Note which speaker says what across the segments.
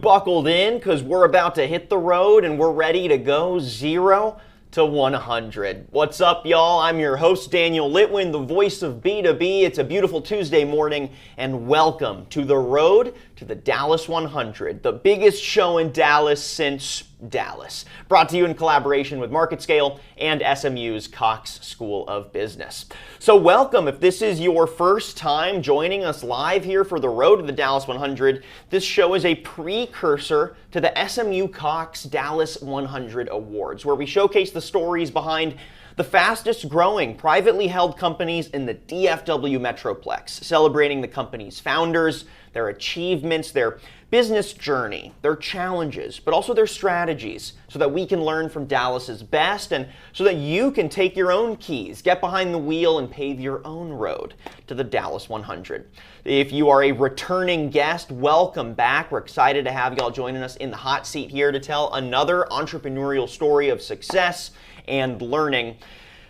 Speaker 1: Buckled in because we're about to hit the road and we're ready to go 0 to 100. What's up, y'all? I'm your host, Daniel Litwin, the voice of B2B. It's a beautiful Tuesday morning, and welcome to the road to the Dallas 100, the biggest show in Dallas since Dallas. Brought to you in collaboration with MarketScale and SMU's Cox School of Business. So welcome. If this is your first time joining us live here for the road to the Dallas 100, this show is a precursor to the SMU Cox Dallas 100 Awards, where we showcase the stories behind the fastest growing privately held companies in the DFW Metroplex, celebrating the company's founders, their achievements, their business journey, their challenges, but also their strategies, so that we can learn from Dallas's best and so that you can take your own keys, get behind the wheel, and pave your own road to the Dallas 100. If you are a returning guest, welcome back. We're excited to have y'all joining us in the hot seat here to tell another entrepreneurial story of success and learning.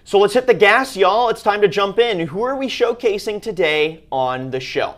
Speaker 1: So let's hit the gas, y'all. It's time to jump in. Who are we showcasing today on the show?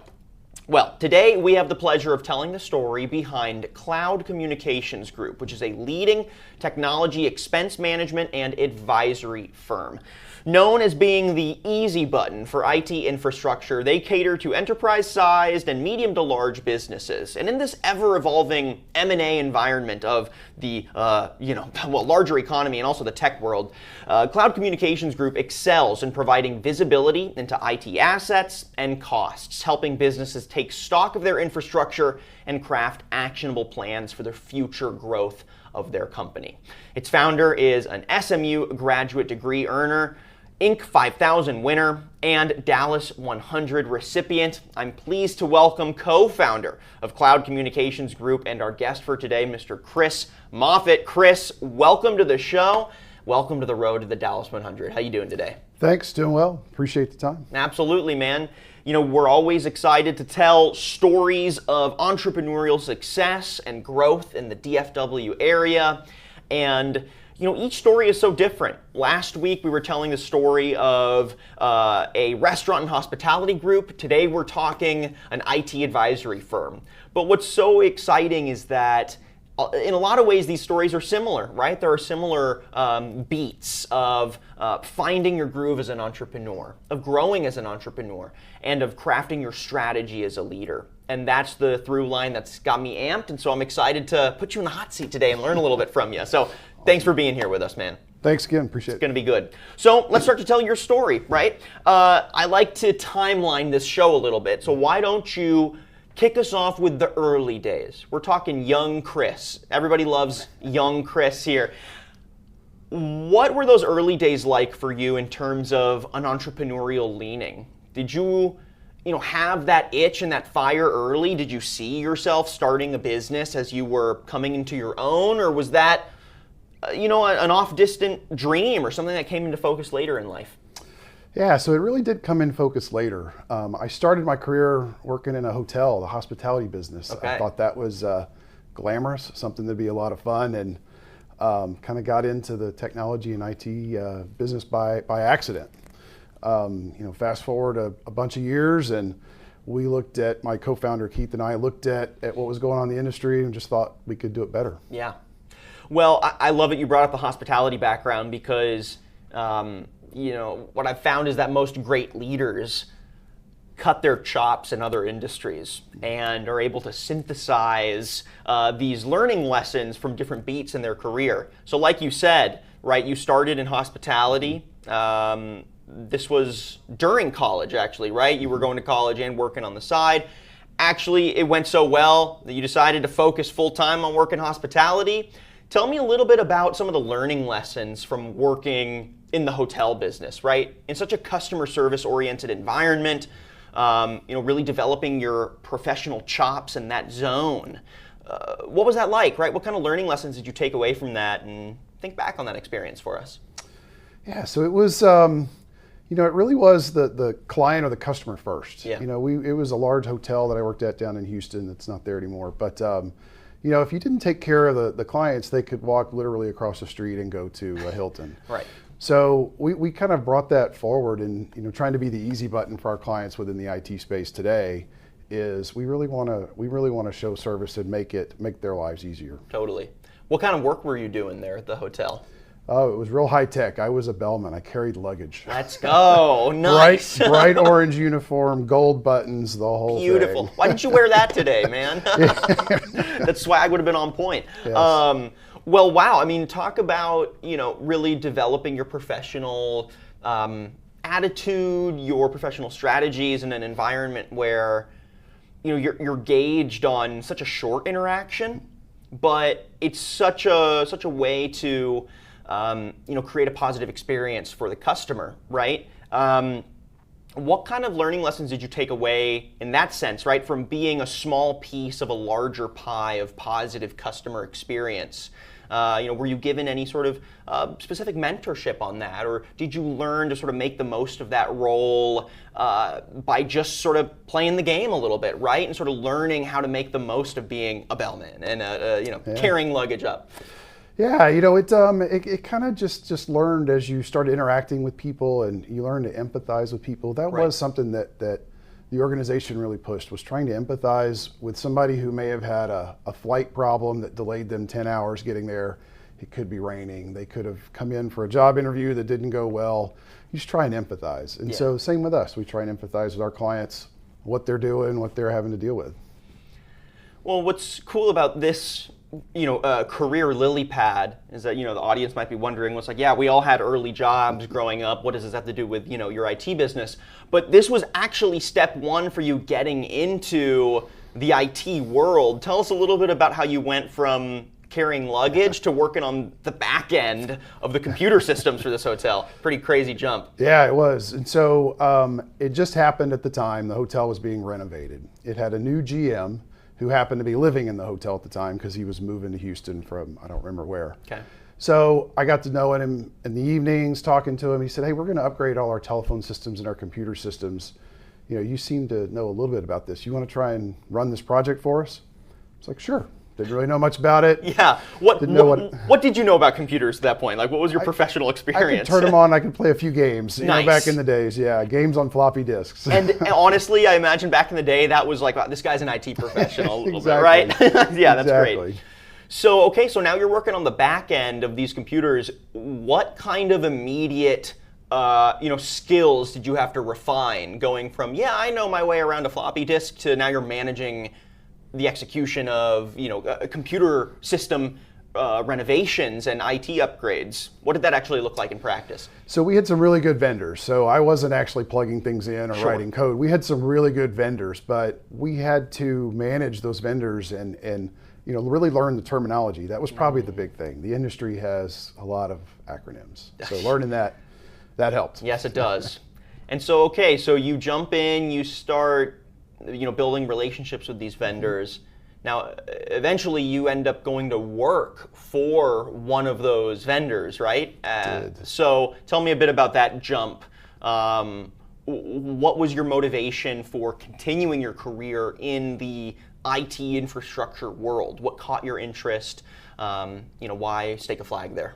Speaker 1: Well, today we have the pleasure of telling the story behind Cloud Communications Group, which is a leading technology expense management and advisory firm. Known as being the easy button for IT infrastructure, they cater to enterprise-sized and medium to large businesses. And in this ever-evolving M&A environment of the larger economy and also the tech world, Cloud Communications Group excels in providing visibility into IT assets and costs, helping businesses take stock of their infrastructure and craft actionable plans for the future growth of their company. Its founder is an SMU graduate degree earner, Inc. 5000 winner, and Dallas 100 recipient. I'm pleased to welcome co-founder of Cloud Communications Group and our guest for today, Mr. Chris Moffett. Chris, welcome to the show. Welcome to the road to the Dallas 100. How you doing today?
Speaker 2: Thanks, doing well. Appreciate the time.
Speaker 1: Absolutely, man. You know, we're always excited to tell stories of entrepreneurial success and growth in the DFW area. And you know, each story is so different. Last week, we were telling the story of a restaurant and hospitality group. Today, we're talking an IT advisory firm. But what's so exciting is that in a lot of ways, these stories are similar, right? There are similar beats of finding your groove as an entrepreneur, of growing as an entrepreneur, and of crafting your strategy as a leader. And that's the through line that's got me amped. And so I'm excited to put you in the hot seat today and learn a little bit from you. So thanks for being here with us, man.
Speaker 2: Thanks again, appreciate it.
Speaker 1: It's going to be good. So let's start to tell your story, right? I like to timeline this show a little bit. So why don't you kick us off with the early days? We're talking young Chris. Everybody loves young Chris here. What were those early days like for you in terms of an entrepreneurial leaning? Did you have that itch and that fire early? Did you see yourself starting a business as you were coming into your own, or was that an off-distant dream or something that came into focus later in life?
Speaker 2: Yeah, so it really did come in focus later. I started my career working in a hotel, the hospitality business.
Speaker 1: Okay.
Speaker 2: I thought that was glamorous, something that'd be a lot of fun, and kind of got into the technology and IT business by accident. Fast forward a bunch of years, and we looked at, my co-founder Keith and I looked at what was going on in the industry and just thought we could do it better.
Speaker 1: Yeah. Well, I love it you brought up the hospitality background because what I've found is that most great leaders cut their chops in other industries and are able to synthesize these learning lessons from different beats in their career. So like you said, right, you started in hospitality. This was during college, actually, right? You were going to college and working on the side. Actually, it went so well that you decided to focus full-time on working hospitality. Tell me a little bit about some of the learning lessons from working in the hotel business, right? In such a customer service oriented environment, really developing your professional chops in that zone. What was that like, right? What kind of learning lessons did you take away from that, and think back on that experience for us?
Speaker 2: Yeah, so it was, it really was the client or the customer first.
Speaker 1: Yeah.
Speaker 2: It was a large hotel that I worked at down in Houston. It's not there anymore, but if you didn't take care of the clients, they could walk literally across the street and go to a Hilton.
Speaker 1: Right.
Speaker 2: So we kind of brought that forward and trying to be the easy button for our clients within the IT space today. is we really want to show service and make their lives easier.
Speaker 1: Totally. What kind of work were you doing there at the hotel?
Speaker 2: Oh, it was real high tech. I was a bellman. I carried luggage.
Speaker 1: Let's go. Nice.
Speaker 2: Bright orange uniform, gold buttons, the whole
Speaker 1: Beautiful.
Speaker 2: thing.
Speaker 1: Why didn't you wear that today, man? That swag would have been on point.
Speaker 2: Yes.
Speaker 1: Well, wow. I mean, talk about, really developing your professional attitude, your professional strategies in an environment where, you're gauged on such a short interaction, but it's such a way to create a positive experience for the customer, right? What kind of learning lessons did you take away in that sense, right, from being a small piece of a larger pie of positive customer experience? Were you given any sort of specific mentorship on that, or did you learn to sort of make the most of that role by just sort of playing the game a little bit, right, and sort of learning how to make the most of being a bellman and carrying luggage up?
Speaker 2: Yeah, it kind of just learned as you started interacting with people and you learn to empathize with people. That was something that the organization really pushed, was trying to empathize with somebody who may have had a flight problem that delayed them 10 hours getting there. It could be raining. They could have come in for a job interview that didn't go well. You just try and empathize. And so same with us. We try and empathize with our clients, what they're doing, what they're having to deal with.
Speaker 1: Well, what's cool about this career lily pad is that, the audience might be wondering, what's like, yeah, we all had early jobs growing up. What does this have to do with, your IT business? But this was actually step one for you getting into the IT world. Tell us a little bit about how you went from carrying luggage to working on the back end of the computer systems for this hotel. Pretty crazy jump.
Speaker 2: Yeah, it was. And so it just happened at the time the hotel was being renovated. It had a new GM who happened to be living in the hotel at the time because he was moving to Houston from, I don't remember where.
Speaker 1: Okay.
Speaker 2: So I got to know him in the evenings, talking to him. He said, hey, we're going to upgrade all our telephone systems and our computer systems. You seem to know a little bit about this. You want to try and run this project for us? It's like, sure. Didn't really know much about it.
Speaker 1: Yeah. What did you know about computers at that point? Like, what was your professional experience?
Speaker 2: I could turn them on. I could play a few games.
Speaker 1: Nice.
Speaker 2: Back in the days, games on floppy disks.
Speaker 1: And honestly, I imagine back in the day, that was like, wow, this guy's an IT professional a little bit, right? Yeah, that's great. So now you're working on the back end of these computers. What kind of immediate skills did you have to refine going from, I know my way around a floppy disk, to now you're managing the execution of a computer system renovations and IT upgrades? What did that actually look like in practice?
Speaker 2: So we had some really good vendors. So I wasn't actually plugging things in or writing code. We had some really good vendors, but we had to manage those vendors and really learn the terminology. That was probably the big thing. The industry has a lot of acronyms. So learning that helped.
Speaker 1: Yes, it does. And so, so you jump in, you start building relationships with these vendors. Now, eventually you end up going to work for one of those vendors, right?
Speaker 2: Did.
Speaker 1: So tell me a bit about that jump. What was your motivation for continuing your career in the IT infrastructure world? What caught your interest? Why stake a flag there?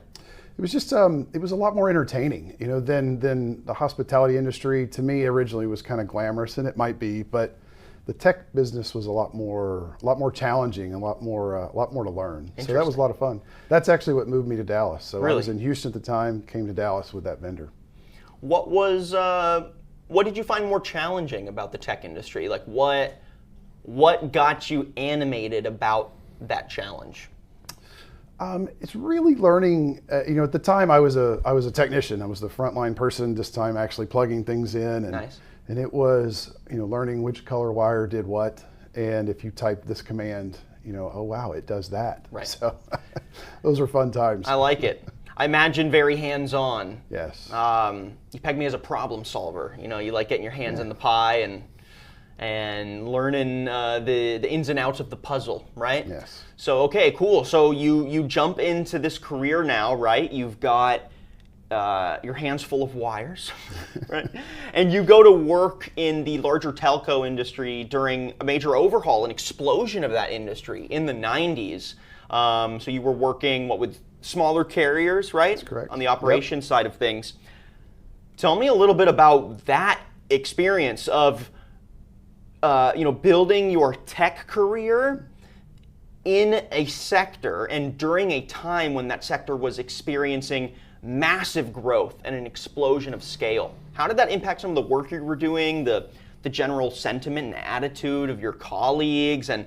Speaker 2: It was just, it was a lot more entertaining, than the hospitality industry. To me, originally was kind of glamorous, and it might be, but the tech business was a lot more challenging and a lot more to learn. So that was a lot of fun. That's actually what moved me to Dallas. So I was in Houston at the time, came to Dallas with that vendor.
Speaker 1: What did you find more challenging about the tech industry? Like what got you animated about that challenge?
Speaker 2: It's really learning. At the time I was a technician. I was the frontline person. This time actually plugging things in, and
Speaker 1: nice.
Speaker 2: And it was learning which color wire did what, and if you type this command, oh wow, it does that.
Speaker 1: Right.
Speaker 2: So those were fun times.
Speaker 1: I like it. I imagine very hands-on.
Speaker 2: Yes.
Speaker 1: You peg me as a problem solver. You like getting your hands in the pie and learning the ins and outs of the puzzle, right?
Speaker 2: Yes.
Speaker 1: So cool. So you jump into this career now, right? You've got your hands full of wires, right? And you go to work in the larger telco industry during a major overhaul, an explosion of that industry in the 90s. So you were working with smaller carriers, right?
Speaker 2: That's correct.
Speaker 1: On the operations side of things. Tell me a little bit about that experience of building your tech career in a sector and during a time when that sector was experiencing massive growth and an explosion of scale. How did that impact some of the work you were doing, the general sentiment and attitude of your colleagues, and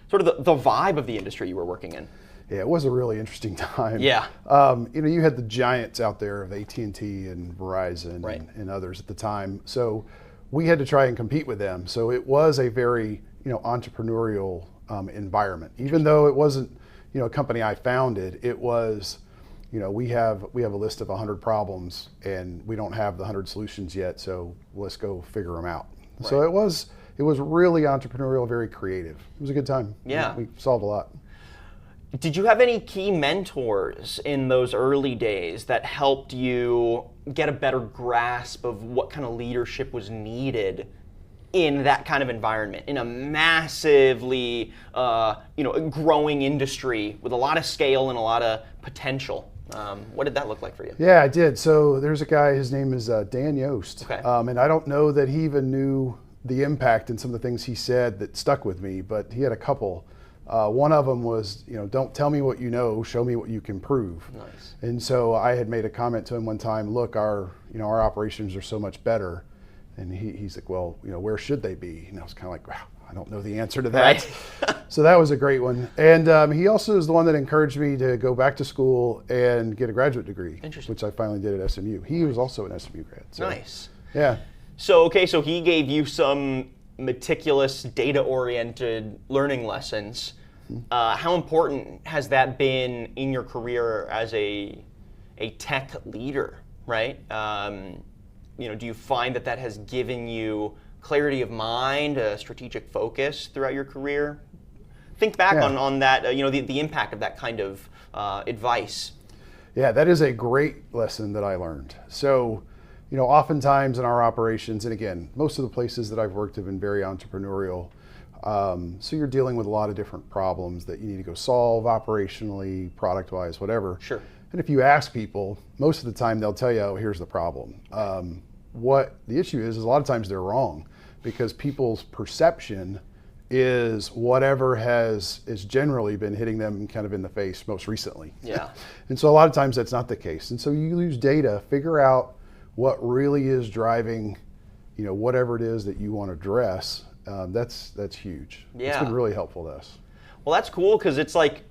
Speaker 1: sort of the vibe of the industry you were working in?
Speaker 2: Yeah, it was a really interesting time.
Speaker 1: Yeah.
Speaker 2: You had the giants out there of AT&T and Verizon
Speaker 1: Right.
Speaker 2: and others at the time. So we had to try and compete with them. So it was a very, entrepreneurial environment. Even though it wasn't, a company I founded, it was, we have a list of 100 problems and we don't have the 100 solutions yet. So let's go figure them out. Right. So it was really entrepreneurial, very creative. It was a good time.
Speaker 1: Yeah.
Speaker 2: We solved a lot.
Speaker 1: Did you have any key mentors in those early days that helped you get a better grasp of what kind of leadership was needed in that kind of environment, in a massively growing industry with a lot of scale and a lot of potential? What did that look like for you?
Speaker 2: Yeah, I did. So there's a guy, his name is Dan Yost.
Speaker 1: Okay.
Speaker 2: And I don't know that he even knew the impact and some of the things he said that stuck with me, but he had a couple. One of them was, don't tell me what you know, show me what you can prove.
Speaker 1: Nice.
Speaker 2: And so I had made a comment to him one time, look, our operations are so much better. And he's like, well, where should they be? And I was kind of like, wow, I don't know the answer to that.
Speaker 1: Right.
Speaker 2: So that was a great one. And he also is the one that encouraged me to go back to school and get a graduate degree, which I finally did at SMU. He was also an SMU grad. So,
Speaker 1: nice.
Speaker 2: Yeah.
Speaker 1: So he gave you some meticulous, data-oriented learning lessons. How important has that been in your career as a tech leader, right? Do you find that has given you clarity of mind, a strategic focus throughout your career? Think back on that, the impact of that kind of advice.
Speaker 2: Yeah, that is a great lesson that I learned. So, oftentimes in our operations, and again, most of the places that I've worked have been very entrepreneurial. So you're dealing with a lot of different problems that you need to go solve operationally, product-wise, whatever.
Speaker 1: Sure.
Speaker 2: And if you ask people, most of the time they'll tell you, oh, here's the problem. What the issue is a lot of times they're wrong because people's perception is whatever has generally been hitting them kind of in the face most recently.
Speaker 1: Yeah.
Speaker 2: And so a lot of times that's not the case. And so you use data, figure out what really is driving, whatever it is that you want to address. That's huge.
Speaker 1: Yeah.
Speaker 2: It's been really helpful to us.
Speaker 1: Well, that's cool because it's like,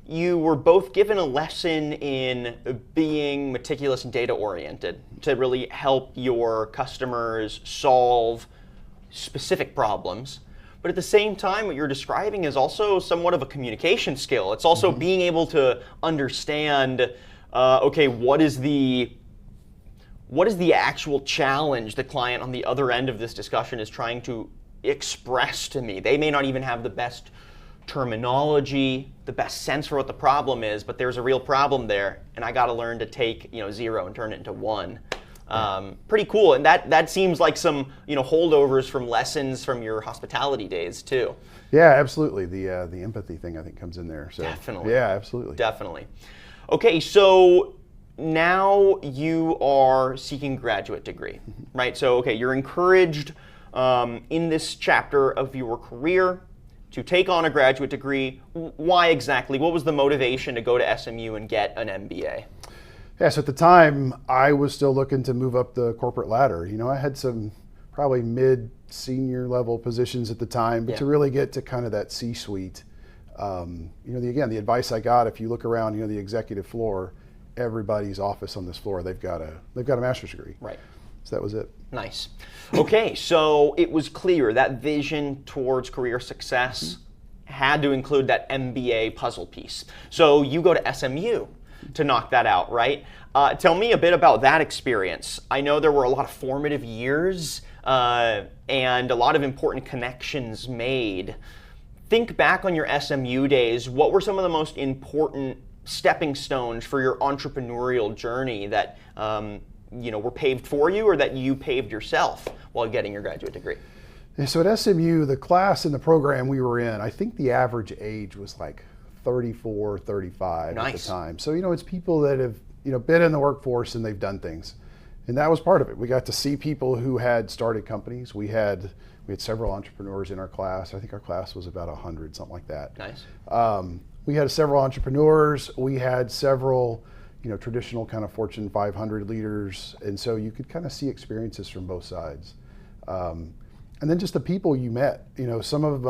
Speaker 1: you were both given a lesson in being meticulous and data oriented to really help your customers solve specific problems. But at the same time, what you're describing is also somewhat of a communication skill. It's also being able to understand, what is the actual challenge the client on the other end of this discussion is trying to express to me. They may not even have the best terminology, the best sense for what the problem is, but there's a real problem there, and I got to learn to take 0 and turn it into 1. Pretty cool, and that seems like some holdovers from lessons from your hospitality days too.
Speaker 2: Yeah, absolutely. The empathy thing I think comes in there. So,
Speaker 1: definitely.
Speaker 2: Yeah, absolutely.
Speaker 1: Definitely. Okay, so now you are seeking a graduate degree, right? So you're encouraged in this chapter of your career to take on a graduate degree. Why exactly? What was the motivation to go to SMU and get an MBA?
Speaker 2: Yeah, so at the time, I was still looking to move up the corporate ladder. I had some probably mid-senior level positions at the time, but to really get to kind of that C-suite, the advice I got, if you look around, the executive floor, everybody's office on this floor, they've got a master's degree.
Speaker 1: Right.
Speaker 2: So that was it.
Speaker 1: Nice. Okay, so it was clear that vision towards career success had to include that MBA puzzle piece. So you go to SMU to knock that out, right? Tell me a bit about that experience. I know there were a lot of formative years and a lot of important connections made. Think back on your SMU days. What were some of the most important stepping stones for your entrepreneurial journey that were paved for you or that you paved yourself while getting your graduate degree?
Speaker 2: And so at SMU, the class and the program we were in, I think the average age was like 34, 35 at the time. So, it's people that have, been in the workforce and they've done things. And that was part of it. We got to see people who had started companies. We had several entrepreneurs in our class. I think our class was about 100, something like that.
Speaker 1: Nice.
Speaker 2: We had several entrepreneurs. We had several, traditional kind of Fortune 500 leaders. And so you could kind of see experiences from both sides. And then just the people you met. Some of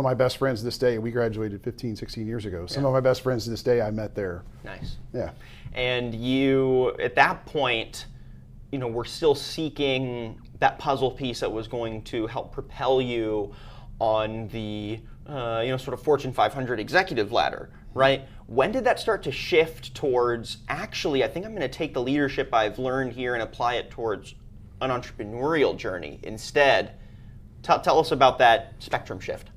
Speaker 2: my best friends to this day, we graduated 15, 16 years ago. Some of my best friends to this day I met there.
Speaker 1: Nice.
Speaker 2: Yeah.
Speaker 1: And you, at that point, we're still seeking that puzzle piece that was going to help propel you on the sort of Fortune 500 executive ladder, right? When did that start to shift towards, actually, I think I'm going to take the leadership I've learned here and apply it towards an entrepreneurial journey instead? Tell us about that spectrum shift.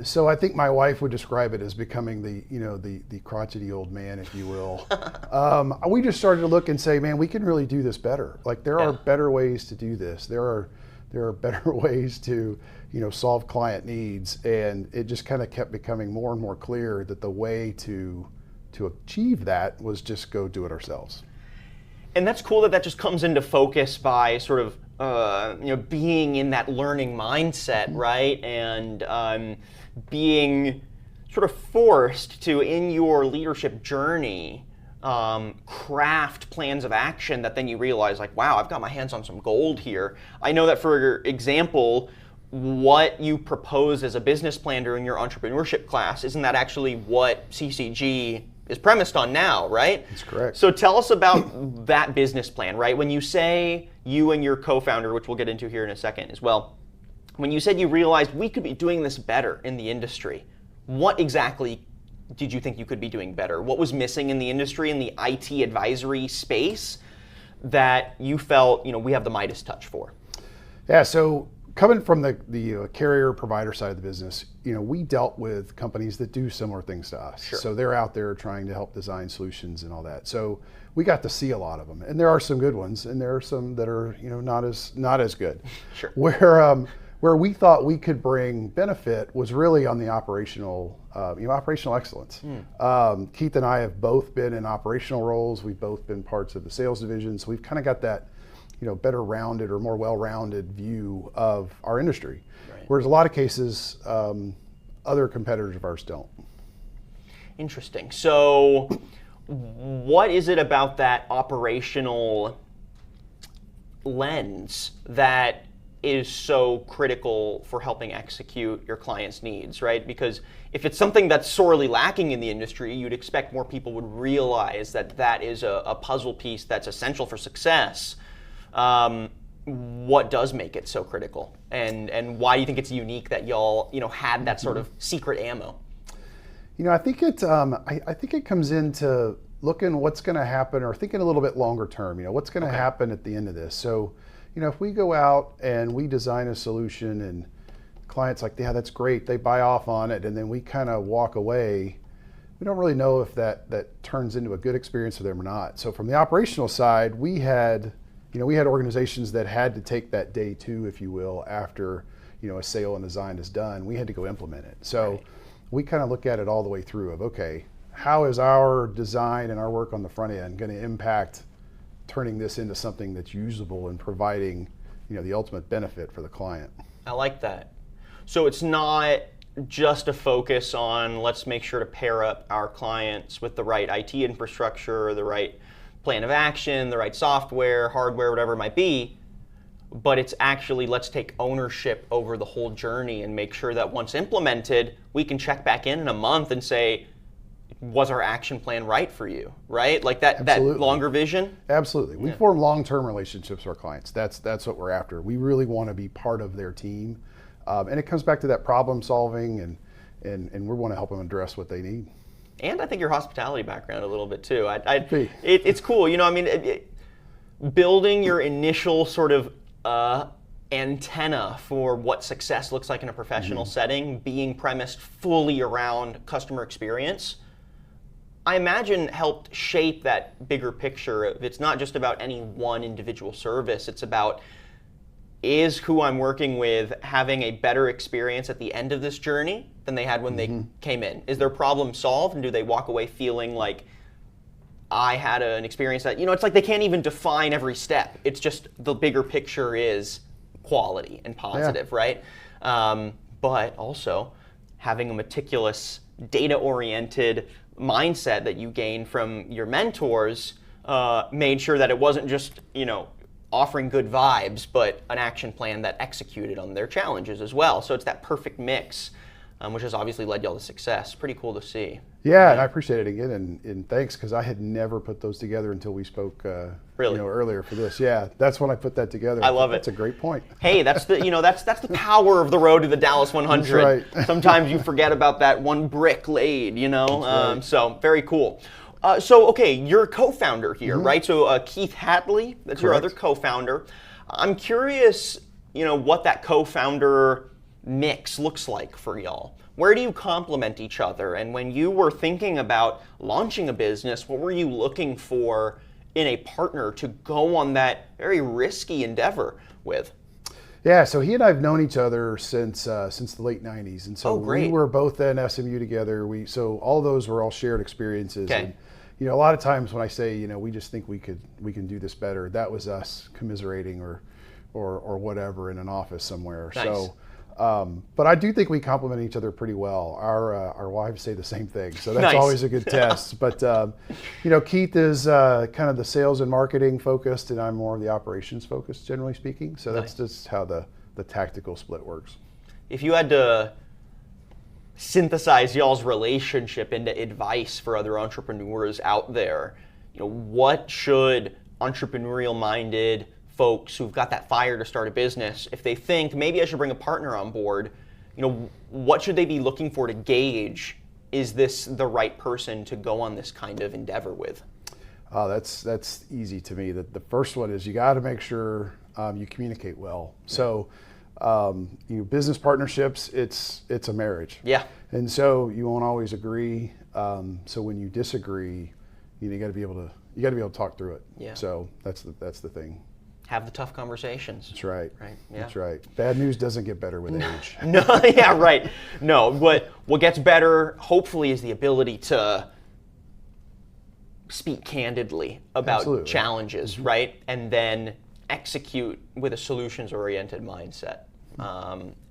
Speaker 2: So I think my wife would describe it as becoming the crotchety old man, if you will. We just started to look and say, man, we can really do this better. Like there are better ways to do this. There are better ways to solve client needs, and it just kind of kept becoming more and more clear that the way to achieve that was just go do it ourselves.
Speaker 1: And that's cool that just comes into focus by sort of being in that learning mindset, right? And being sort of forced to, in your leadership journey, craft plans of action that then you realize, like, wow, I've got my hands on some gold here. I know that, for example, what you propose as a business plan during your entrepreneurship class, isn't that actually what CCG is premised on now, right?
Speaker 2: That's correct.
Speaker 1: So tell us about that business plan, right? When you say, you and your co-founder, which we'll get into here in a second as well, when you said you realized we could be doing this better in the industry, what exactly did you think you could be doing better? What was missing in the industry, in the IT advisory space, that you felt we have the Midas touch for?
Speaker 2: Yeah, so coming from the carrier provider side of the business, we dealt with companies that do similar things to us.
Speaker 1: Sure.
Speaker 2: So they're out there trying to help design solutions and all that. So we got to see a lot of them, and there are some good ones, and there are some that are not as good.
Speaker 1: Sure.
Speaker 2: Where we thought we could bring benefit was really on the operational excellence. Keith and I have both been in operational roles. We've both been parts of the sales division, so we've kind of got that better rounded or more well-rounded view of our industry.
Speaker 1: Right.
Speaker 2: Whereas a lot of cases, other competitors of ours don't.
Speaker 1: Interesting. So what is it about that operational lens that is so critical for helping execute your clients' needs, right? Because if it's something that's sorely lacking in the industry, you'd expect more people would realize that that is a puzzle piece that's essential for success. What does make it so critical, and why do you think it's unique that y'all had that sort of secret ammo?
Speaker 2: I think it comes into looking what's going to happen, or thinking a little bit longer term. What's going to happen at the end of this. So, if we go out and we design a solution and clients like, yeah, that's great, they buy off on it, and then we kind of walk away, we don't really know if that turns into a good experience for them or not. So from the operational side, we had organizations that had to take that day two, if you will, after a sale and design is done. We had to go implement it. So we kind of look at it all the way through of, okay, how is our design and our work on the front end going to impact turning this into something that's usable and providing the ultimate benefit for the client?
Speaker 1: I like that. So it's not just a focus on let's make sure to pair up our clients with the right IT infrastructure, the right plan of action, the right software, hardware, whatever it might be, but it's actually let's take ownership over the whole journey and make sure that once implemented, we can check back in a month and say, was our action plan right for you, right? Like that longer vision?
Speaker 2: Absolutely. We form long-term relationships with our clients. That's what we're after. We really want to be part of their team. And it comes back to that problem solving, and we want to help them address what they need.
Speaker 1: And I think your hospitality background a little bit too. It's cool. Building your initial sort of antenna for what success looks like in a professional setting, being premised fully around customer experience, I imagine helped shape that bigger picture. It's not just about any one individual service. It's about, is who I'm working with having a better experience at the end of this journey than they had when they came in? Is their problem solved, and do they walk away feeling like I had an experience that, it's like they can't even define every step. It's just the bigger picture is quality and positive, right? But also having a meticulous, data-oriented mindset that you gain from your mentors made sure that it wasn't just, offering good vibes, but an action plan that executed on their challenges as well. So it's that perfect mix, which has obviously led y'all to success. Pretty cool to see.
Speaker 2: Yeah, and I appreciate it again, and thanks, because I had never put those together until we spoke earlier for this. Yeah, that's when I put that together.
Speaker 1: I love it.
Speaker 2: That's a great point.
Speaker 1: Hey, that's the that's the power of the road to the Dallas 100.
Speaker 2: That's right.
Speaker 1: Sometimes you forget about that one brick laid,
Speaker 2: Right.
Speaker 1: So very cool. Okay, you're a co-founder here, right? So Keith Hatley, that's your
Speaker 2: Correct.
Speaker 1: other co-founder. I'm curious, what that co-founder mix looks like for y'all. Where do you complement each other? And when you were thinking about launching a business, what were you looking for in a partner to go on that very risky endeavor with?
Speaker 2: Yeah, so he and I have known each other since the late '90s, and so we were both at SMU together. So all those were all shared experiences.
Speaker 1: Okay.
Speaker 2: And, a lot of times when I say, we just think we can do this better, that was us commiserating or whatever in an office somewhere.
Speaker 1: Nice.
Speaker 2: So. But I do think we complement each other pretty well. Our wives say the same thing, so that's
Speaker 1: Nice.
Speaker 2: always a good test. But Keith is kind of the sales and marketing focused, and I'm more of the operations focused, generally speaking. So that's just how the tactical split works.
Speaker 1: If you had to synthesize y'all's relationship into advice for other entrepreneurs out there, what should entrepreneurial-minded folks who've got that fire to start a business, if they think maybe I should bring a partner on board, what should they be looking for to gauge, is this the right person to go on this kind of endeavor with?
Speaker 2: That's easy to me. The first one is you got to make sure you communicate well. So business partnerships, it's a marriage.
Speaker 1: Yeah.
Speaker 2: And so you won't always agree. So when you disagree, you got to be able to talk through it.
Speaker 1: Yeah.
Speaker 2: So that's the thing.
Speaker 1: Have the tough conversations.
Speaker 2: That's right.
Speaker 1: Right. Yeah.
Speaker 2: That's right. Bad news doesn't get better with age.
Speaker 1: No, yeah, right. No, what gets better, hopefully, is the ability to speak candidly about
Speaker 2: Absolutely.
Speaker 1: challenges, right? And then execute with a solutions-oriented mindset.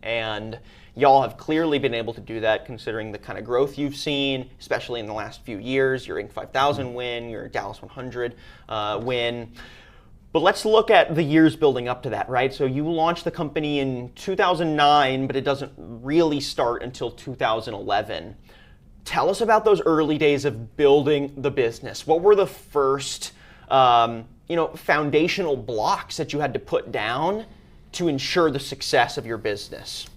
Speaker 1: And y'all have clearly been able to do that, considering the kind of growth you've seen, especially in the last few years. Your Inc. 5000 win, your Dallas 100 win. But let's look at the years building up to that, right? So you launched the company in 2009, but it doesn't really start until 2011. Tell us about those early days of building the business. What were the first, foundational blocks that you had to put down to ensure the success of your business?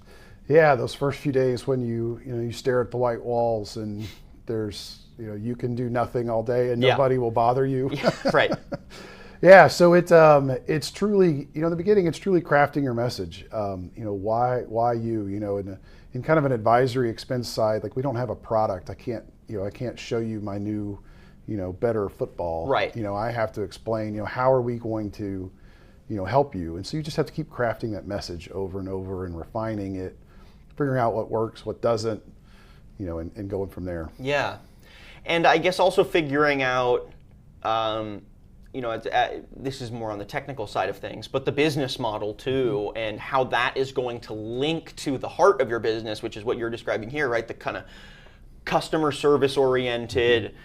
Speaker 2: Yeah, those first few days when you stare at the white walls and there's you can do nothing all day and nobody will bother you.
Speaker 1: Yeah, right.
Speaker 2: Yeah, so it's truly, in the beginning, it's truly crafting your message. Why you, in kind of an advisory expense side, like we don't have a product. I can't show you my new, better football.
Speaker 1: Right.
Speaker 2: I have to explain, how are we going to, help you? And so you just have to keep crafting that message over and over and refining it, figuring out what works, what doesn't, and going from there.
Speaker 1: Yeah. And I guess also figuring out, this is more on the technical side of things, but the business model too, and how that is going to link to the heart of your business, which is what you're describing here, right? The kind of customer service oriented,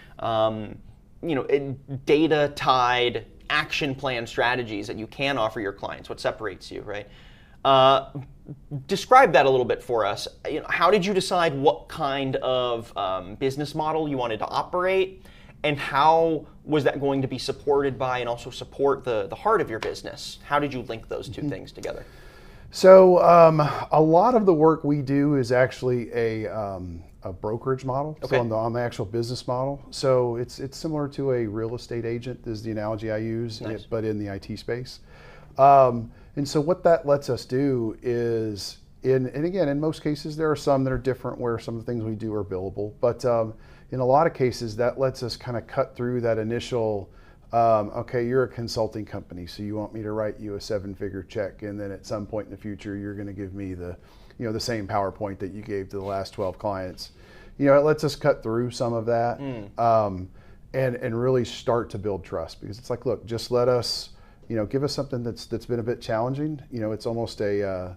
Speaker 1: data-tied action plan strategies that you can offer your clients, what separates you, right? Describe that a little bit for us. How did you decide what kind of business model you wanted to operate? And how was that going to be supported by and also support the heart of your business? How did you link those two things together?
Speaker 2: So a lot of the work we do is actually a brokerage model.
Speaker 1: Okay.
Speaker 2: So on the actual business model. So it's similar to a real estate agent is the analogy I use,
Speaker 1: Nice.
Speaker 2: but in the IT space. And so what that lets us do is, and again, in most cases, there are some that are different where some of the things we do are billable, but in a lot of cases, that lets us kind of cut through that initial, okay, you're a consulting company, so you want me to write you a 7-figure check, and then at some point in the future, you're going to give me the same PowerPoint that you gave to the last 12 clients. It lets us cut through some of that. and really start to build trust, because it's like, look, just let us, give us something that's been a bit challenging. It's almost a,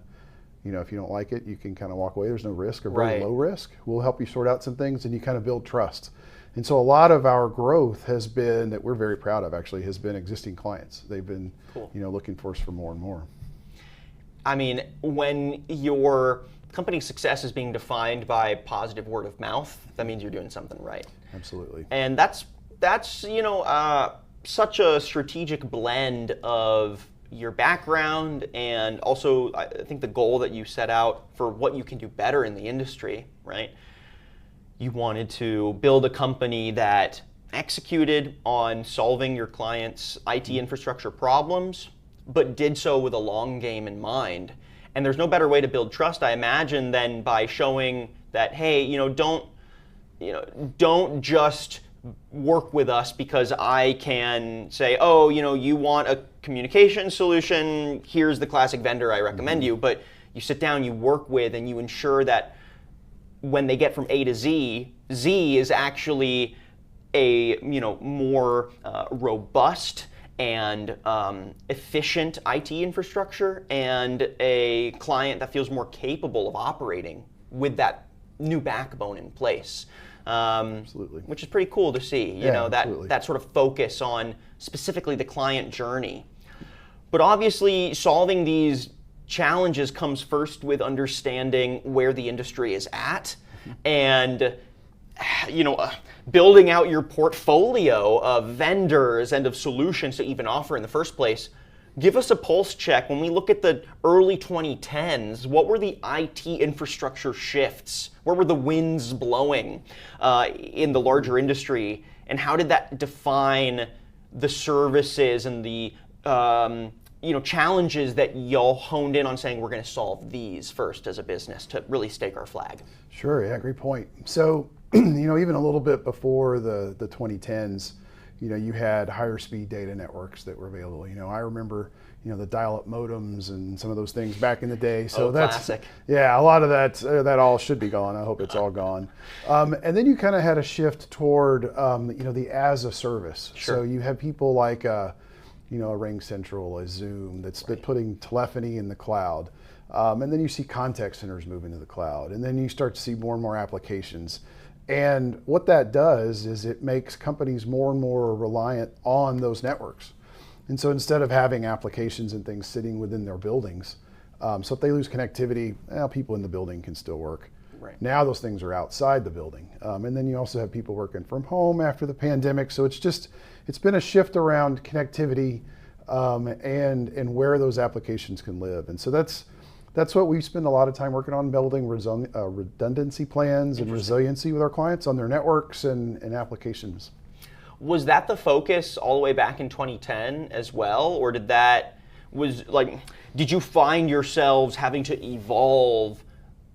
Speaker 2: if you don't like it, you can kind of walk away. There's no risk or very low risk. We'll help you sort out some things, and you kind of build trust. And so a lot of our growth has been, that we're very proud of actually, has been existing clients. They've been, looking for us for more and more.
Speaker 1: I mean, when your company's success is being defined by positive word of mouth, that means you're doing something right.
Speaker 2: Absolutely.
Speaker 1: And that's such a strategic blend of your background and also I think the goal that you set out for what you can do better in the industry, right? You wanted to build a company that executed on solving your clients' IT infrastructure problems, but did so with a long game in mind. And there's no better way to build trust, I imagine, than by showing that, hey, don't just work with us because I can say, oh, you want a communication solution, here's the classic vendor I recommend you. But you sit down, you work with, and you ensure that when they get from A to Z, Z is actually a more robust and efficient IT infrastructure and a client that feels more capable of operating with that new backbone in place.
Speaker 2: Absolutely.
Speaker 1: Which is pretty cool to see, that sort of focus on specifically the client journey. But obviously solving these challenges comes first with understanding where the industry is at and building out your portfolio of vendors and of solutions to even offer in the first place. Give us a pulse check. When we look at the early 2010s, what were the IT infrastructure shifts? Where were the winds blowing in the larger industry? And how did that define the services and the challenges that y'all honed in on saying we're going to solve these first as a business to really stake our flag?
Speaker 2: Sure, yeah, great point. So, even a little bit before the 2010s, you had higher speed data networks that were available. I remember, the dial-up modems and some of those things back in the day. So that's
Speaker 1: classic.
Speaker 2: Yeah, a lot of that all should be gone. I hope it's all gone. And then you kind of had a shift toward, the as a service.
Speaker 1: Sure.
Speaker 2: So you have people like, a Ring Central, a Zoom that's putting telephony in the cloud. And then you see contact centers moving to the cloud. And then you start to see more and more applications. And what that does is it makes companies more and more reliant on those networks. And so instead of having applications and things sitting within their buildings, so if they lose connectivity, people in the building can still work.
Speaker 1: Right.
Speaker 2: Now those things are outside the building. And then you also have people working from home after the pandemic. So it's been a shift around connectivity and where those applications can live. And so that's what we spend a lot of time working on, building redundancy plans and resiliency with our clients on their networks and applications.
Speaker 1: Was that the focus all the way back in 2010 as well? Or did you find yourselves having to evolve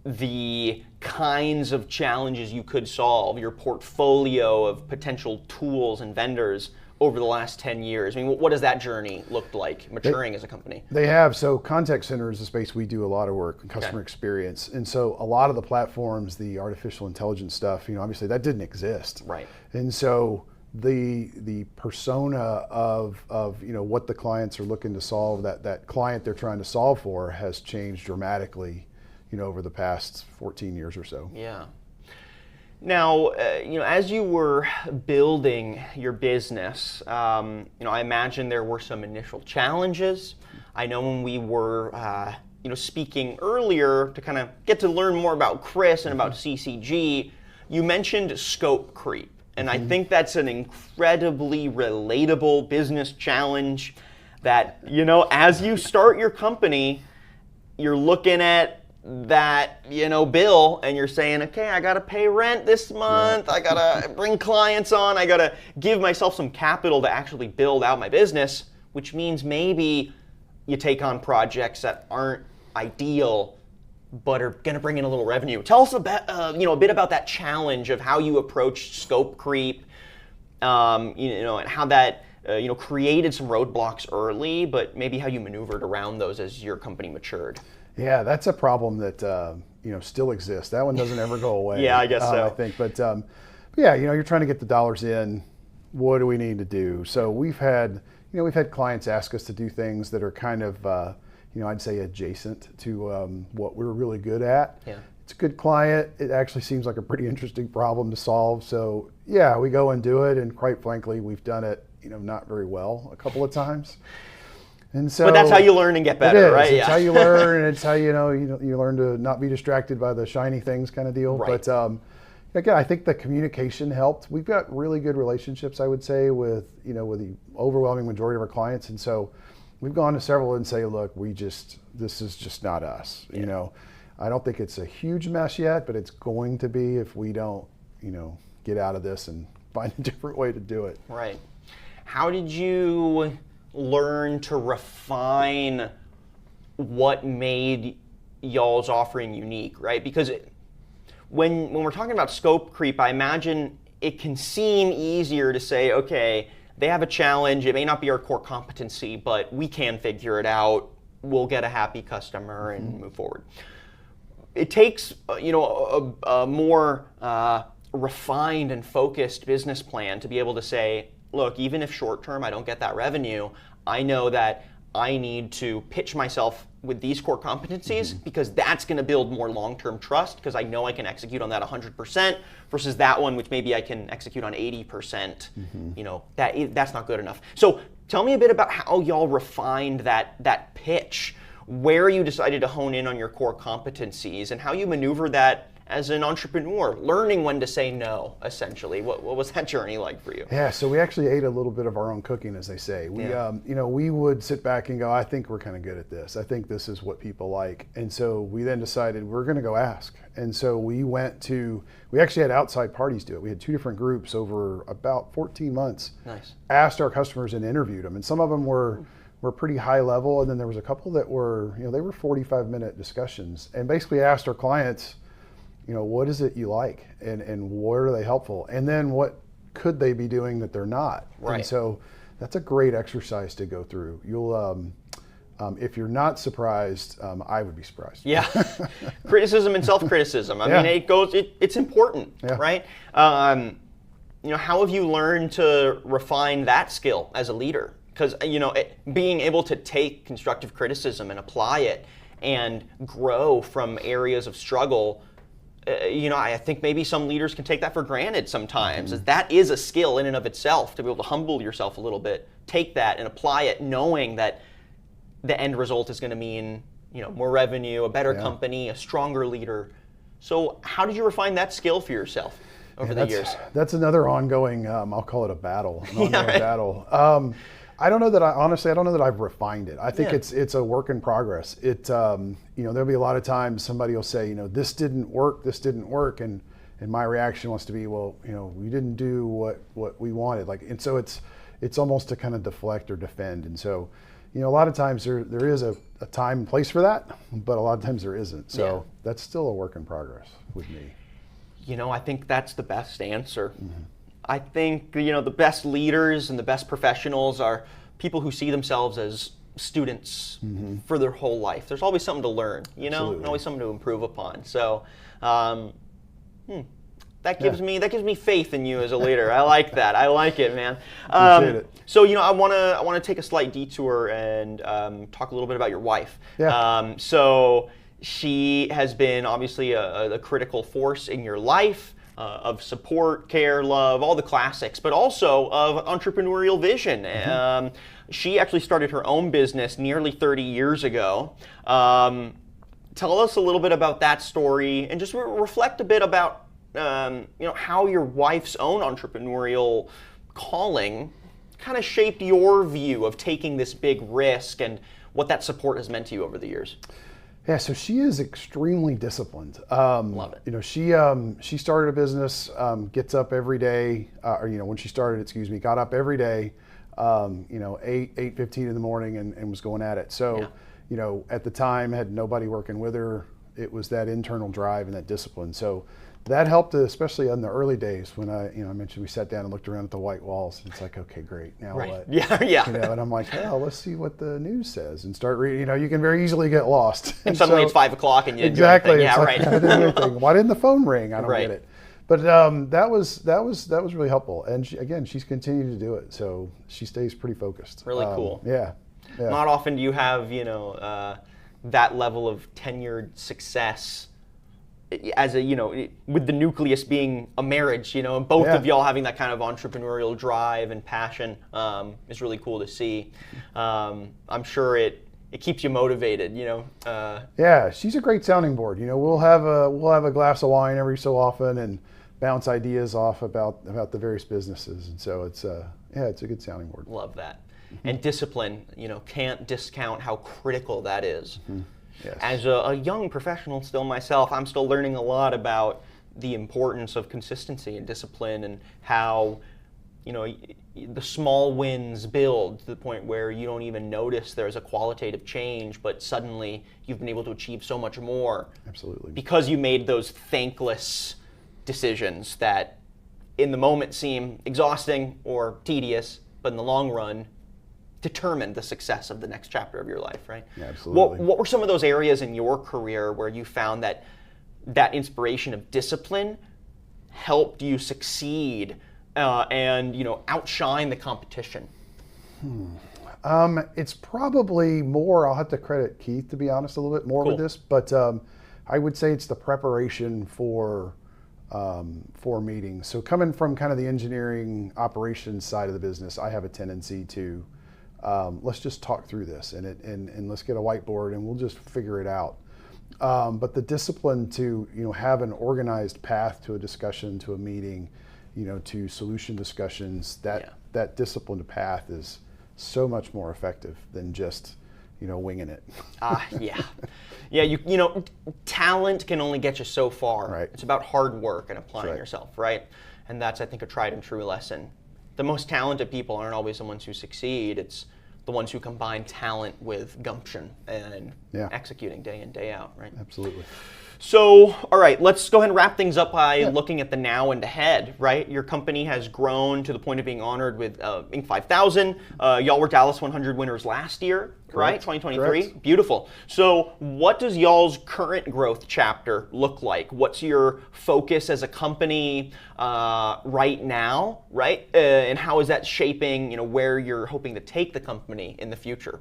Speaker 1: the kinds of challenges you could solve, your portfolio of potential tools and vendors over the last 10 years? I mean, what does that journey look like maturing as a company?
Speaker 2: They have. So contact center is a space we do a lot of work in customer experience. And so a lot of the platforms, the artificial intelligence stuff, obviously that didn't exist.
Speaker 1: Right.
Speaker 2: And so the persona of what the clients are looking to solve, that client they're trying to solve for has changed dramatically, over the past 14 years or so.
Speaker 1: Yeah. Now, as you were building your business, I imagine there were some initial challenges. I know when we were, speaking earlier to kind of get to learn more about Chris and about CCG, you mentioned scope creep. And I think that's an incredibly relatable business challenge that, as you start your company, you're looking at that bill and you're saying, okay, I gotta pay rent this month, I gotta bring clients on, I gotta give myself some capital to actually build out my business, which means maybe you take on projects that aren't ideal but are gonna bring in a little revenue. Tell us about a bit about that challenge of how you approached scope creep, and how that created some roadblocks early, but maybe how you maneuvered around those as your company matured.
Speaker 2: Yeah, that's a problem that still exists. That one doesn't ever go away.
Speaker 1: Yeah, I guess so.
Speaker 2: I think, but yeah, you're trying to get the dollars in. what do we need to do? So we've had clients ask us to do things that are kind of, I'd say adjacent to what we're really good at.
Speaker 1: Yeah.
Speaker 2: It's a good client. It actually seems like a pretty interesting problem to solve. So yeah, we go and do it. And quite frankly, we've done it, not very well a couple of times. And so,
Speaker 1: but that's how you learn and get better, right?
Speaker 2: It's how you learn, and it's how you learn to not be distracted by the shiny things kind of deal.
Speaker 1: Right.
Speaker 2: But again, I think the communication helped. We've got really good relationships, I would say, with the overwhelming majority of our clients, and so we've gone to several and say, look, this is just not us.
Speaker 1: Yeah.
Speaker 2: I don't think it's a huge mess yet, but it's going to be if we don't, get out of this and find a different way to do it.
Speaker 1: Right. How did you learn to refine what made y'all's offering unique, right? Because when we're talking about scope creep, I imagine it can seem easier to say, okay, they have a challenge, it may not be our core competency, but we can figure it out, we'll get a happy customer and move forward. It takes a more refined and focused business plan to be able to say, look, even if short term I don't get that revenue, I know that I need to pitch myself with these core competencies because that's going to build more long-term trust because I know I can execute on that 100% versus that one which maybe I can execute on 80%. That's not good enough. So tell me a bit about how y'all refined that pitch, where you decided to hone in on your core competencies and how you maneuver that as an entrepreneur, learning when to say no, essentially. What was that journey like for you?
Speaker 2: Yeah, so we actually ate a little bit of our own cooking, as they say. We would sit back and go, I think we're kind of good at this. I think this is what people like. And so we then decided we're going to go ask. And so we actually had outside parties do it. We had 2 different groups over about 14 months.
Speaker 1: Nice.
Speaker 2: Asked our customers and interviewed them. And some of them were pretty high level. And then there was a couple that were, they were 45-minute discussions. And basically asked our clients, what is it you like and where are they helpful? And then what could they be doing that they're not?
Speaker 1: Right.
Speaker 2: And so that's a great exercise to go through. You'll, if you're not surprised, I would be surprised.
Speaker 1: Yeah. Criticism and self-criticism. I mean, it's important, right? How have you learned to refine that skill as a leader? Because, being able to take constructive criticism and apply it and grow from areas of struggle, I think maybe some leaders can take that for granted sometimes. That is a skill in and of itself, to be able to humble yourself a little bit, take that and apply it knowing that the end result is going to mean, more revenue, a better company, a stronger leader. So how did you refine that skill for yourself over the years?
Speaker 2: That's another ongoing, I'll call it a battle, battle. I don't know that I've refined it. I think it's a work in progress. There'll be a lot of times somebody will say, this didn't work, and my reaction wants to be, well, we didn't do what we wanted. And so it's almost to kind of deflect or defend. And so, a lot of times there is a time and place for that, but a lot of times there isn't. So that's still a work in progress with me.
Speaker 1: I think that's the best answer. I think, the best leaders and the best professionals are people who see themselves as students for their whole life. There's always something to learn, and always something to improve upon. So that gives me faith in you as a leader. I like that. I like it, man.
Speaker 2: Appreciate it.
Speaker 1: So, I want to take a slight detour and talk a little bit about your wife.
Speaker 2: Yeah.
Speaker 1: So she has been obviously a critical force in your life. Of support, care, love, all the classics, but also of entrepreneurial vision. She actually started her own business nearly 30 years ago. Tell us a little bit about that story and just reflect a bit about how your wife's own entrepreneurial calling kind of shaped your view of taking this big risk and what that support has meant to you over the years.
Speaker 2: Yeah, so she is extremely disciplined.
Speaker 1: Love it.
Speaker 2: She started a business, gets up every day, when she started, got up every day, 8:15 in the morning and was going at it. So, at the time had nobody working with her. It was that internal drive and that discipline. So that helped, especially in the early days when I mentioned we sat down and looked around at the white walls. And it's like, okay, great. Now what?
Speaker 1: Yeah.
Speaker 2: And I'm like, let's see what the news says and start reading. You can very easily get lost.
Speaker 1: And suddenly it's 5 o'clock and you
Speaker 2: exactly.
Speaker 1: didn't do anything.
Speaker 2: I didn't do anything. Why didn't the phone ring? I don't get it. But that was really helpful, and she's continued to do it, so she stays pretty focused.
Speaker 1: Really cool.
Speaker 2: Yeah.
Speaker 1: Not often do you have that level of tenured success as a with the nucleus being a marriage, and both of y'all having that kind of entrepreneurial drive and passion is really cool to see. I'm sure it keeps you motivated,
Speaker 2: Yeah, she's a great sounding board. We'll have a glass of wine every so often and bounce ideas off about the various businesses, and so it's a good sounding board.
Speaker 1: Love that. And discipline, can't discount how critical that is.
Speaker 2: Mm-hmm. Yes.
Speaker 1: As a young professional still myself, I'm still learning a lot about the importance of consistency and discipline, and how the small wins build to the point where you don't even notice there's a qualitative change, but suddenly you've been able to achieve so much more.
Speaker 2: Absolutely.
Speaker 1: Because you made those thankless decisions that in the moment seem exhausting or tedious, but in the long run determine the success of the next chapter of your life, right?
Speaker 2: Yeah, absolutely.
Speaker 1: What were some of those areas in your career where you found that inspiration of discipline helped you succeed and outshine the competition?
Speaker 2: It's probably more, I'll have to credit Keith, to be honest, a little bit more with this, but I would say it's the preparation for meetings. So coming from kind of the engineering operations side of the business, I have a tendency to let's just talk through this and let's get a whiteboard and we'll just figure it out. But the discipline to have an organized path to a discussion, to a meeting, to solution discussions, that disciplined path is so much more effective than just winging it.
Speaker 1: Talent can only get you so far.
Speaker 2: Right.
Speaker 1: It's about hard work and applying
Speaker 2: Right.
Speaker 1: yourself, right? And that's, I think, a tried and true lesson. The most talented people aren't always the ones who succeed. It's the ones who combine talent with gumption and executing day in, day out, right?
Speaker 2: Absolutely.
Speaker 1: So, all right, let's go ahead and wrap things up by looking at the now and ahead, right? Your company has grown to the point of being honored with Inc. 5000. Y'all were Dallas 100 winners last year, right? 2023.
Speaker 2: Correct.
Speaker 1: Beautiful. So what does y'all's current growth chapter look like? What's your focus as a company right now, right? And how is that shaping, where you're hoping to take the company in the future?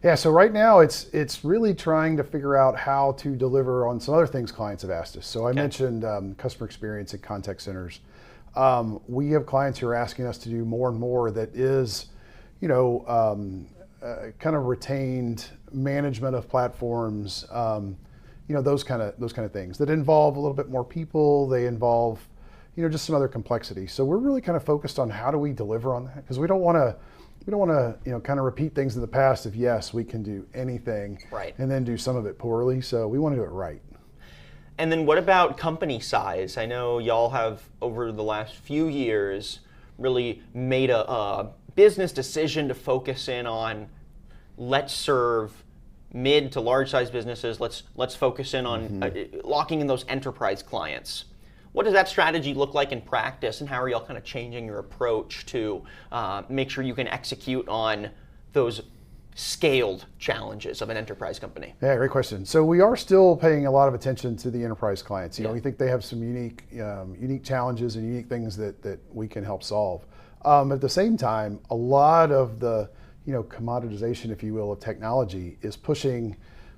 Speaker 2: Yeah, so right now it's really trying to figure out how to deliver on some other things clients have asked us. So I mentioned customer experience and contact centers. We have clients who are asking us to do more and more that is, kind of retained management of platforms, those kind of things that involve a little bit more people. They involve, just some other complexity. So we're really kind of focused on how do we deliver on that, because we don't want to, kind of repeat things in the past of, yes, we can do anything,
Speaker 1: right,
Speaker 2: and then do some of it poorly. So we want to do it right.
Speaker 1: And then what about company size? I know y'all have, over the last few years, really made a business decision to focus in on, let's serve mid to large size businesses. Let's focus in on locking in those enterprise clients. What does that strategy look like in practice, and how are y'all kind of changing your approach to make sure you can execute on those scaled challenges of an enterprise company?
Speaker 2: Yeah, great question. So we are still paying a lot of attention to the enterprise clients. We think they have some unique challenges and unique things that we can help solve. At the same time, a lot of the commoditization, if you will, of technology is pushing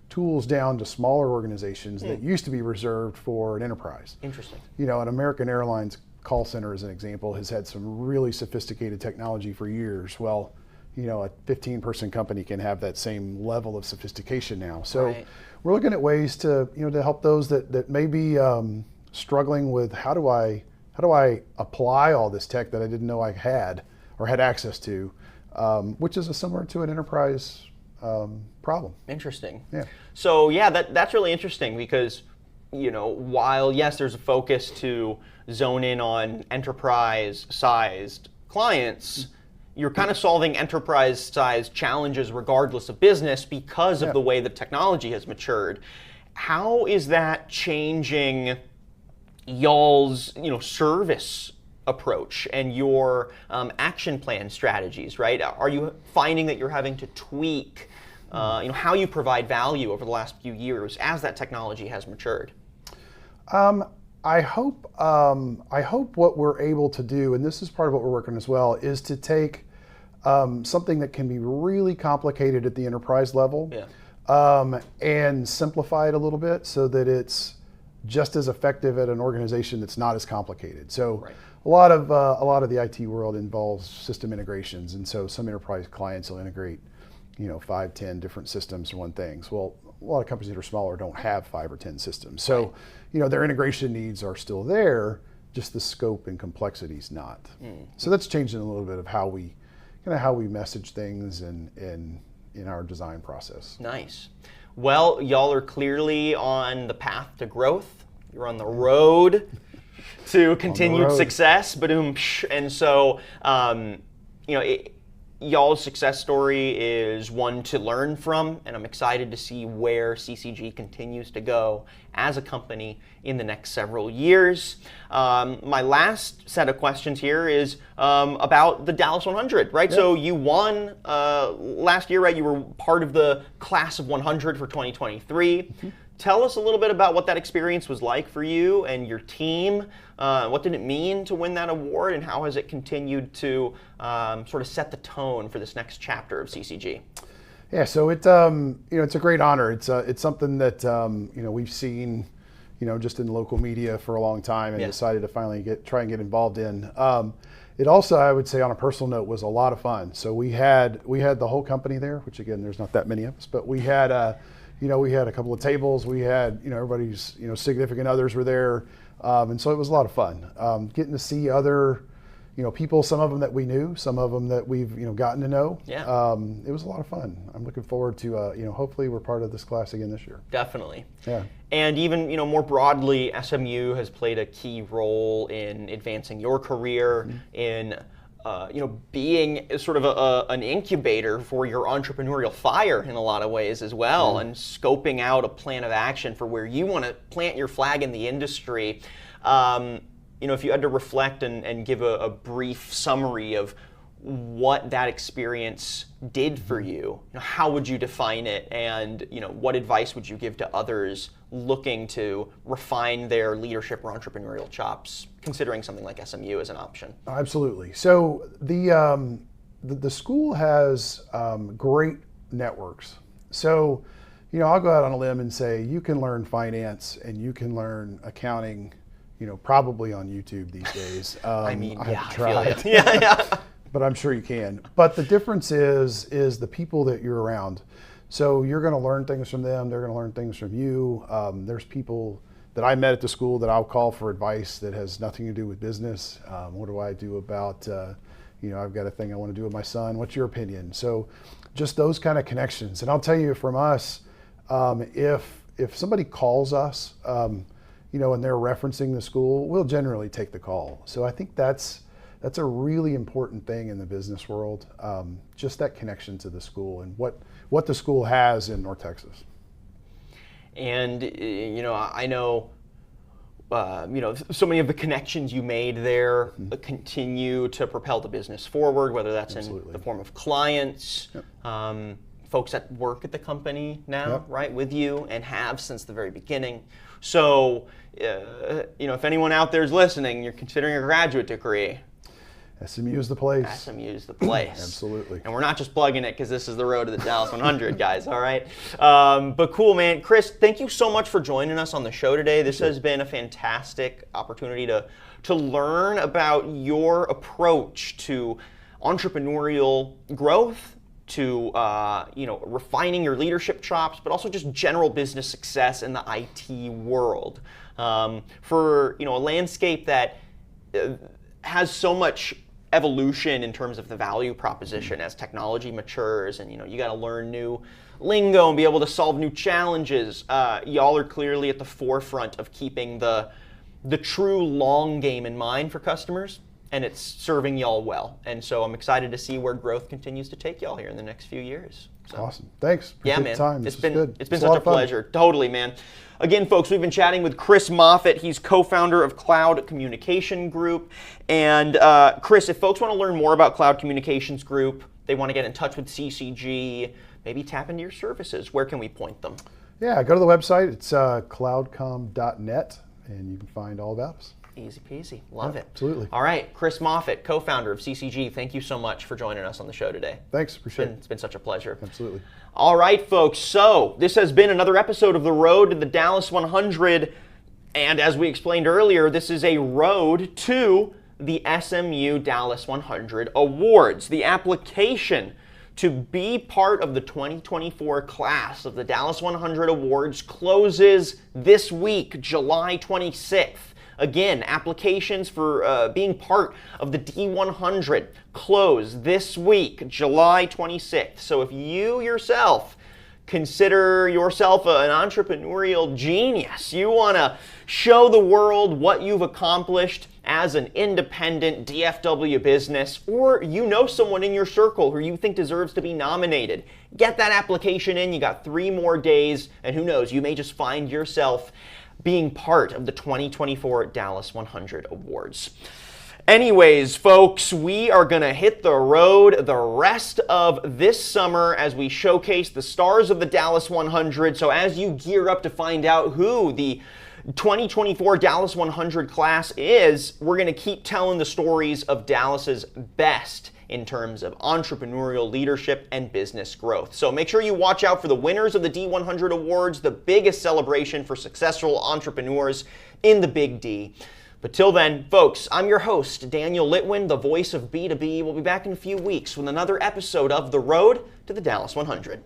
Speaker 2: tools down to smaller organizations that used to be reserved for an enterprise.
Speaker 1: Interesting.
Speaker 2: An American Airlines call center, as an example, has had some really sophisticated technology for years. Well, a 15-person company can have that same level of sophistication now. So we're looking at ways to to help those that may be struggling with how do I apply all this tech that I didn't know I had or had access to, which is similar to an enterprise problem.
Speaker 1: Interesting.
Speaker 2: Yeah.
Speaker 1: So that's really interesting, because while yes, there's a focus to zone in on enterprise-sized clients, you're kind of solving enterprise-sized challenges regardless of business because of the way the technology has matured. How is that changing y'all's service approach and your action plan strategies, right? Are you finding that you're having to tweak how you provide value over the last few years as that technology has matured?
Speaker 2: I hope what we're able to do, and this is part of what we're working as well, is to take something that can be really complicated at the enterprise level, and simplify it a little bit so that it's just as effective at an organization that's not as complicated. So a lot of the IT world involves system integrations, and so some enterprise clients will integrate 5, 10 different systems or one things. Well, a lot of companies that are smaller don't have 5 or 10 systems. So, their integration needs are still there, just the scope and complexity is not. So that's changing a little bit of how we message things and in our design process.
Speaker 1: Nice. Well, y'all are clearly on the path to growth. You're on the road to continued success. And so, y'all's success story is one to learn from, and I'm excited to see where CCG continues to go as a company in the next several years. My last set of questions here is about the Dallas 100, right? So you won last year, right? You were part of the class of 100 for 2023. Tell us a little bit about what that experience was like for you and your team. What did it mean to win that award, and how has it continued to sort of set the tone for this next chapter of CCG?
Speaker 2: Yeah, so it's a great honor. It's something that we've seen just in local media for a long time, and decided to finally try and get involved in. It also, I would say, on a personal note, was a lot of fun. So we had the whole company there, which again, there's not that many of us, but we had we had a couple of tables. We had everybody's significant others were there, and so it was a lot of fun. Getting to see other people, some of them that we knew, some of them that we've gotten to know. It was a lot of fun. I'm looking forward to hopefully we're part of this class again this year.
Speaker 1: Definitely.
Speaker 2: Yeah.
Speaker 1: And even more broadly, SMU has played a key role in advancing your career, in being sort of an incubator for your entrepreneurial fire in a lot of ways as well, and scoping out a plan of action for where you want to plant your flag in the industry. If you had to reflect and give a brief summary of what that experience did for you, how would you define it, and what advice would you give to others looking to refine their leadership or entrepreneurial chops, considering something like SMU as an option?
Speaker 2: Absolutely. So the school has great networks. So I'll go out on a limb and say you can learn finance and you can learn accounting, probably on YouTube these days.
Speaker 1: I
Speaker 2: haven't tried.
Speaker 1: Yeah.
Speaker 2: But I'm sure you can. But the difference is the people that you're around. So you're going to learn things from them. They're going to learn things from you. There's people that I met at the school that I'll call for advice that has nothing to do with business. What do I do about, I've got a thing I want to do with my son. What's your opinion? So just those kind of connections. And I'll tell you from us, if somebody calls us, and they're referencing the school, we'll generally take the call. So I think that's a really important thing in the business world, just that connection to the school and what the school has in North Texas.
Speaker 1: And I know so many of the connections you made there continue to propel the business forward, whether that's in the form of clients, folks that work at the company now, right, with you, and have since the very beginning. So, if anyone out there is listening, you're considering a graduate degree,
Speaker 2: SMU is the place.
Speaker 1: SMU is the place.
Speaker 2: Absolutely.
Speaker 1: And we're not just plugging it because this is the road to the Dallas 100, guys, all right? But cool, man. Chris, thank you so much for joining us on the show today. This has been a fantastic opportunity to learn about your approach to entrepreneurial growth, to refining your leadership chops, but also just general business success in the IT world. For a landscape that has so much evolution in terms of the value proposition as technology matures, and you got to learn new lingo and be able to solve new challenges. Y'all are clearly at the forefront of keeping the true long game in mind for customers, and it's serving y'all well. And so I'm excited to see where growth continues to take y'all here in the next few years. So.
Speaker 2: Awesome. Thanks. Appreciate
Speaker 1: man.
Speaker 2: the time.
Speaker 1: It's
Speaker 2: good.
Speaker 1: been such a pleasure. Totally, man. Again, folks, we've been chatting with Chris Moffett. He's co-founder of Cloud Communication Group. And Chris, if folks want to learn more about Cloud Communications Group, they want to get in touch with CCG, maybe tap into your services, where can we point them?
Speaker 2: Yeah, go to the website. It's cloudcom.net. and you can find all about us.
Speaker 1: Easy peasy. Love it.
Speaker 2: Absolutely.
Speaker 1: All right. Chris Moffett, co-founder of CCG, thank you so much for joining us on the show today.
Speaker 2: Thanks. Appreciate it.
Speaker 1: It's been such a pleasure.
Speaker 2: Absolutely.
Speaker 1: All right, folks. So this has been another episode of The Road to the Dallas 100. And as we explained earlier, this is a road to the SMU Dallas 100 Awards. The application to be part of the 2024 class of the Dallas 100 Awards closes this week, July 26th. Again, applications for being part of the D100 close this week, July 26th. So if you yourself consider yourself an entrepreneurial genius, you want to show the world what you've accomplished as an independent DFW business, or you know someone in your circle who you think deserves to be nominated, get that application in. You got 3 more days, and who knows, you may just find yourself being part of the 2024 Dallas 100 Awards. Anyways, folks, we are going to hit the road the rest of this summer as we showcase the stars of the Dallas 100. So as you gear up to find out who the 2024 Dallas 100 class is, we're going to keep telling the stories of Dallas's best in terms of entrepreneurial leadership and business growth. So make sure you watch out for the winners of the D100 Awards, the biggest celebration for successful entrepreneurs in the Big D. But till then, folks, I'm your host, Daniel Litwin, the voice of B2B. We'll be back in a few weeks with another episode of The Road to the Dallas 100.